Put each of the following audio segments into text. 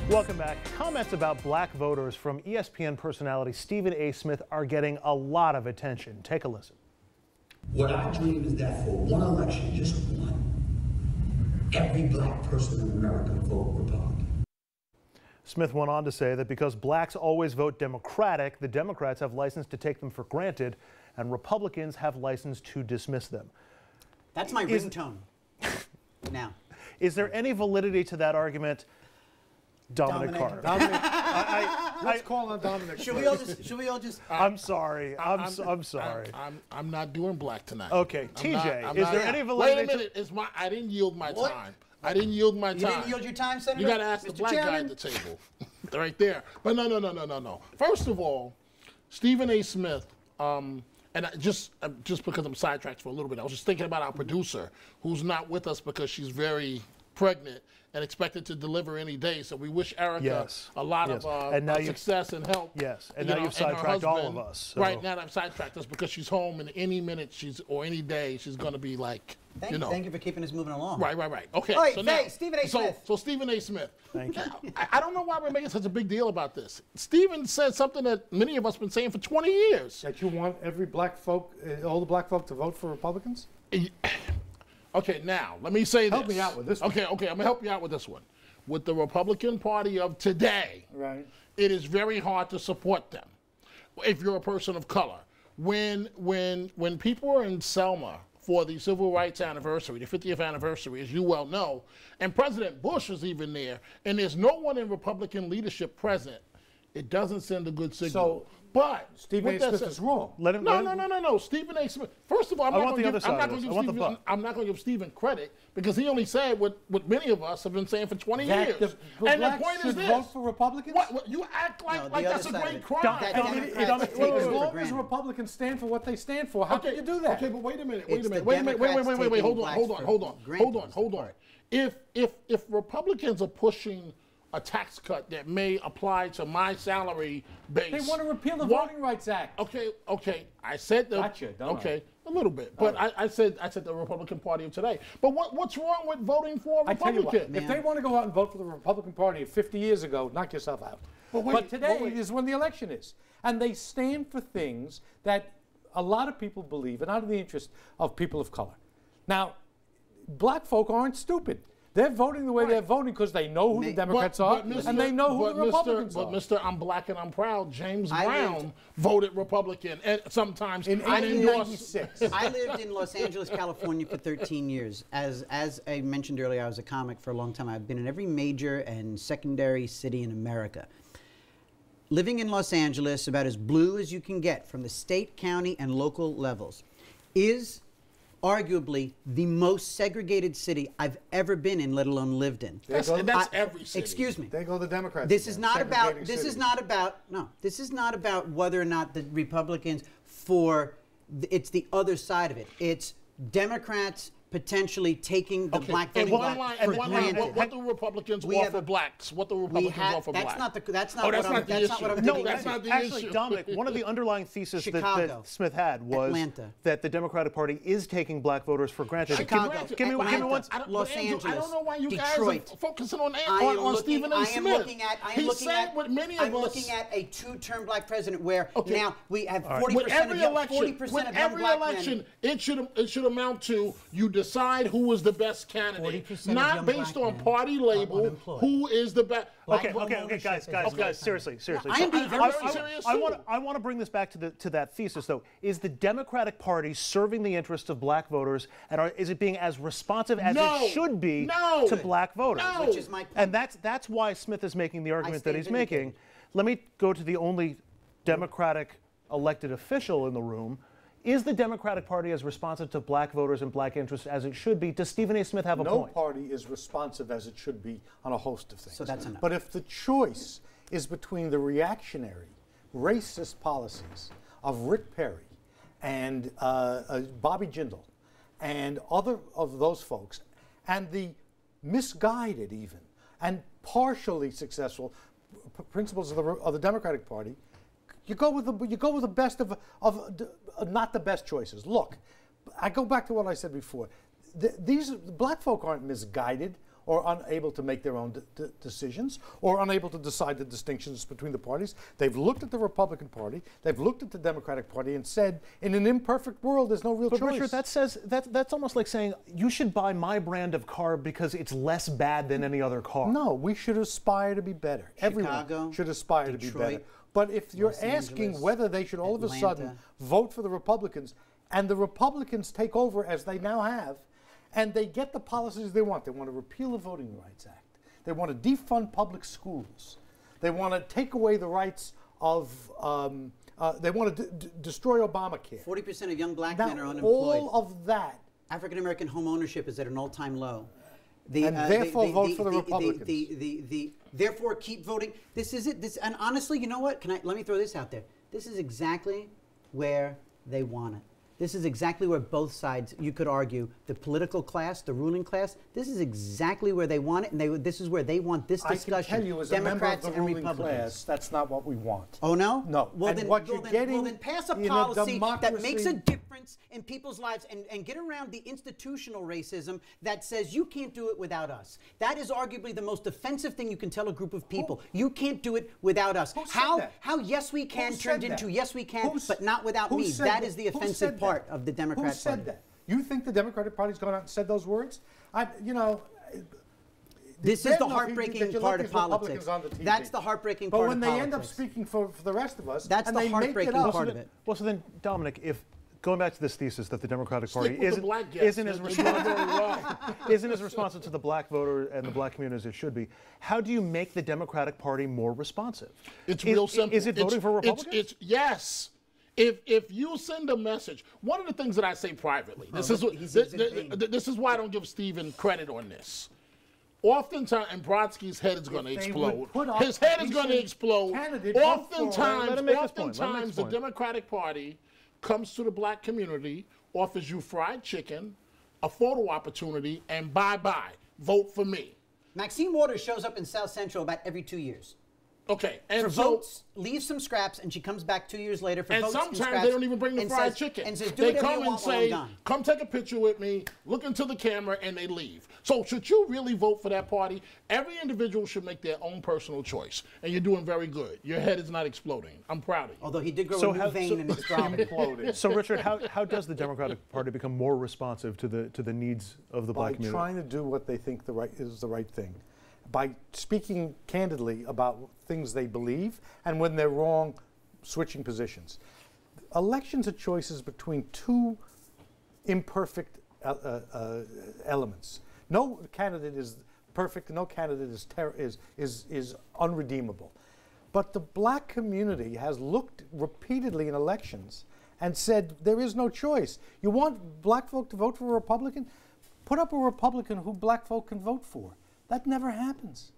Welcome back. Comments about black voters from ESPN personality Stephen A. Smith are getting a lot of attention. Take a listen. What I dream is that for one election, just one, every black person in America vote Republican. Smith went on to say that because blacks always vote Democratic, the Democrats have license to take them for granted, and Republicans have license to dismiss them. That's my ringtone now. Is there any validity to that argument? Dominic Carter. Let's call on Dominic. Should we all just? I'm sorry. I'm sorry. I'm not doing black tonight. Okay, TJ, is there any validity? Wait a minute. I didn't yield my time. I didn't yield my time. You didn't yield your time, Senator? You got to ask the black guy at the table, right there. But no. First of all, Stephen A. Smith. Just because I'm sidetracked for a little bit, I was just thinking about our producer, who's not with us because she's very pregnant and expected to deliver any day. So we wish Erica a lot of success and help. Yes, and now you've sidetracked all of us. So. Right now, I've sidetracked us because she's home, and any minute or any day she's going to be like, Thank you for keeping us moving along. Right. Okay. All right, so now, Stephen A. Smith. So Stephen A. Smith. Thank you. I don't know why we're making such a big deal about this. Stephen said something that many of us have been saying for 20 years. That you want every black folk, all the black folk, to vote for Republicans? Okay, now, let me say this. Help me out with this one. Okay, I'm going to help you out with this one. With the Republican Party of today, it is very hard to support them if you're a person of color. When people are in Selma for the Civil Rights anniversary, the 50th anniversary, as you well know, and President Bush is even there, and there's no one in Republican leadership present, it doesn't send a good signal. So, but Stephen A. Smith is wrong. No. Stephen A. Smith. First of all, I'm not going to give Stephen credit because he only said what many of us have been saying for 20 years. The point is this: vote for Republicans. What you act like that's a great crime. As long as Republicans stand for what they stand for, how can you do that? Okay, but wait a minute. Wait. Hold on. If Republicans are pushing a tax cut that may apply to my salary base. They want to repeal the Voting Rights Act. Okay. I said the. Gotcha, don't I? A little bit, but I said the Republican Party of today. But what's wrong with voting for a Republican? I tell you what, if they want to go out and vote for the Republican Party 50 years ago, knock yourself out. But today is when the election is, and they stand for things that a lot of people believe are not in the interest of people of color. Now, black folk aren't stupid. They're voting the way they're voting because they know who the Democrats are and they know who the Republicans are. But Mr. I'm Black and I'm Proud, James Brown voted Republican and sometimes in 1996. I lived in Los Angeles, California for 13 years. As I mentioned earlier, I was a comic for a long time. I've been in every major and secondary city in America. Living in Los Angeles, about as blue as you can get from the state, county, and local levels, is arguably the most segregated city I've ever been in, let alone lived in. That's every city. Excuse me. They go the Democrats. This is not about. This is not about whether or not the Republicans it's the other side of it. It's Democrats potentially taking the black voting bloc for granted. What do Republicans offer blacks? What do Republicans offer blacks? That's not what I'm digging No, into. that's not the issue. Dominic, one of the underlying theses that Smith had was that the Democratic Party is taking black voters for granted. Chicago, give me one. Los Angeles, I don't know why you Detroit. guys are focusing on Stephen A. Smith. I'm looking at a two-term black president where now we have 40% of young black men. It should amount to you decide who is the best candidate, not based on party label. Who is the best? Okay, guys, seriously. I am being very serious. I want to bring this back to that thesis, though. Is the Democratic Party serving the interests of black voters, and is it being as responsive as it should be to black voters? Which is my point. And that's why Smith is making the argument that he's making. Let me go to the only Democratic elected official in the room. Is the Democratic Party as responsive to black voters and black interests as it should be? Does Stephen A. Smith have a point? No party is responsive as it should be on a host of things. So that's enough. But if the choice is between the reactionary, racist policies of Rick Perry and Bobby Jindal and other of those folks, and the misguided even and partially successful principles of the Democratic Party, you go with the best of not the best choices. Look, I go back to what I said before. These black folk aren't misguided or unable to make their own decisions, or unable to decide the distinctions between the parties. They've looked at the Republican Party, they've looked at the Democratic Party and said, in an imperfect world, there's no real choice. But Richard, that's almost like saying, you should buy my brand of car because it's less bad than any other car. No, we should aspire to be better. Chicago, everyone should aspire to be better. But if you're asking whether they should all of a sudden vote for the Republicans, and the Republicans take over as they now have, and they get the policies they want to repeal the Voting Rights Act. They want to defund public schools. They want to take away the rights of, they want to destroy Obamacare. 40% of young black Now, men are unemployed. all of that. African American home ownership is at an all-time low. Therefore vote for the Republicans. Therefore keep voting. This is it. And honestly, you know what? Let me throw this out there. This is exactly where they want it. This is exactly where both sides, you could argue, the political class, the ruling class, this is exactly where they want it, and this is where they want this discussion. I can tell you, as Democrats a member of the ruling class, that's not what we want. Oh, no? No. Well, and then pass a policy that makes a difference in people's lives and get around the institutional racism that says you can't do it without us. That is arguably the most offensive thing you can tell a group of people. You can't do it without us. How yes we can turned into yes we can, but not without me. That is the offensive part of the Democrat Party. Who said that? You think the Democratic Party's gone out and said those words? This is the heartbreaking part of politics. That's the heartbreaking part of politics. But when they end up speaking for the rest of us, that's the heartbreaking part of it. Well, so then, Dominic, if going back to this thesis that the Democratic Party isn't as responsive to the black voter and the black community as it should be, how do you make the Democratic Party more responsive? It's real simple. Is it voting for Republicans? Yes. If you send a message, one of the things that I say privately, this is why I don't give Stephen credit on this. Oftentimes, and Brodsky's head is going to explode. His head is going to explode. Oftentimes, the Democratic Party comes to the black community, offers you fried chicken, a photo opportunity, and bye-bye. Vote for me. Maxine Waters shows up in South Central about every 2 years. Okay, and for votes, leaves some scraps, and she comes back 2 years later for votes and scraps. And sometimes they don't even bring the fried chicken. And says, they come and say, come take a picture with me, look into the camera, and they leave. So should you really vote for that party? Every individual should make their own personal choice. And you're doing very good. Your head is not exploding. I'm proud of you. Although he did grow a new vein in his jaw. So Richard, how does the Democratic Party become more responsive to the needs of the black community? By trying to do what they think is the right thing. By speaking candidly about things they believe, and when they're wrong, switching positions. Elections are choices between two imperfect elements. No candidate is perfect, no candidate is unredeemable. But the black community has looked repeatedly in elections and said there is no choice. You want black folk to vote for a Republican? Put up a Republican who black folk can vote for. That never happens.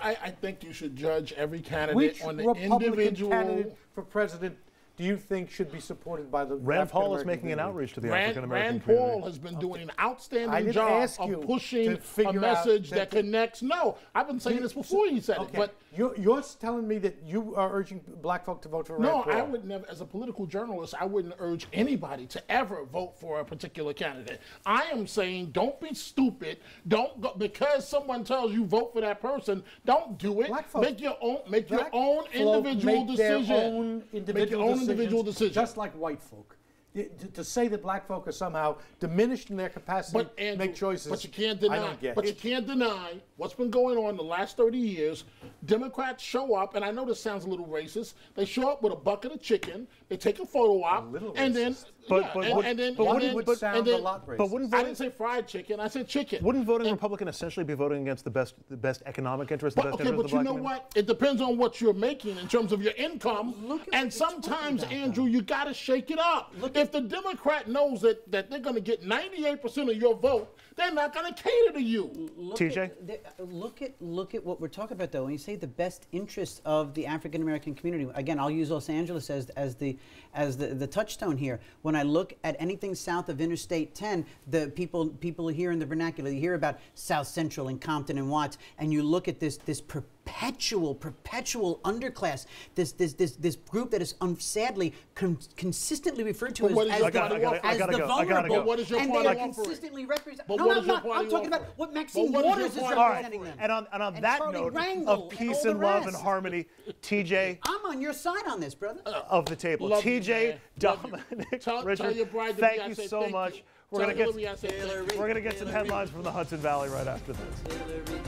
I think you should judge every candidate on the individual. Candidate for president do you think should be supported by the Rand Paul is making an outreach to the African American community. Rand Paul has been doing an outstanding job of pushing a message that connects. No, I've been saying this before you said it. But you're telling me that you are urging black folk to vote for Rand Paul? No, I would never. As a political journalist, I wouldn't urge anybody to ever vote for a particular candidate. I am saying, don't be stupid. Don't go because someone tells you vote for that person. Don't do it. Make your own. Make your own individual decision. Make your own individual decision. Just like white folk. To say that black folk are somehow diminished in their capacity to make choices. But you can't deny. You can't deny what's been going on the last 30 years. Democrats show up, and I know this sounds a little racist. They show up with a bucket of chicken. They take a photo op, and then. But would sound a lot racist. But wouldn't I didn't say fried chicken. I said chicken. Wouldn't voting Republican essentially be voting against the best economic interest, the best interest of the black community? But you know what? It depends on what you're making in terms of your income. And sometimes, Andrew, you got to shake it up. If the Democrat knows that they're going to get 98% of your vote, they're not going to cater to you. TJ? Look at what we're talking about, though. When you say the best interest of the African American community, again, I'll use Los Angeles as the touchstone here. When I look at anything south of Interstate 10, the people here in the vernacular, you hear about South Central and Compton and Watts, and you look at this perpetual underclass, this group that is sadly consistently referred to as what is your the party offering? I gotta vulnerable, go. But what is your and party they are offering? consistently represented. But No, what I'm is your not. party I'm talking about offering? what Maxine But what is Waters is your party representing offering? them. And on And that Charlie note Rangel of and peace all the and love and rest. harmony, TJ I'm on your side on this, brother. of the table. Love you, TJ, man. Love you. Dominic, Tell Richard, your bride to thank be, I you said so thank much. you. We're Tell gonna get Hillary I said thank you. we're gonna get some headlines from the Hudson Valley right after this. Hillary.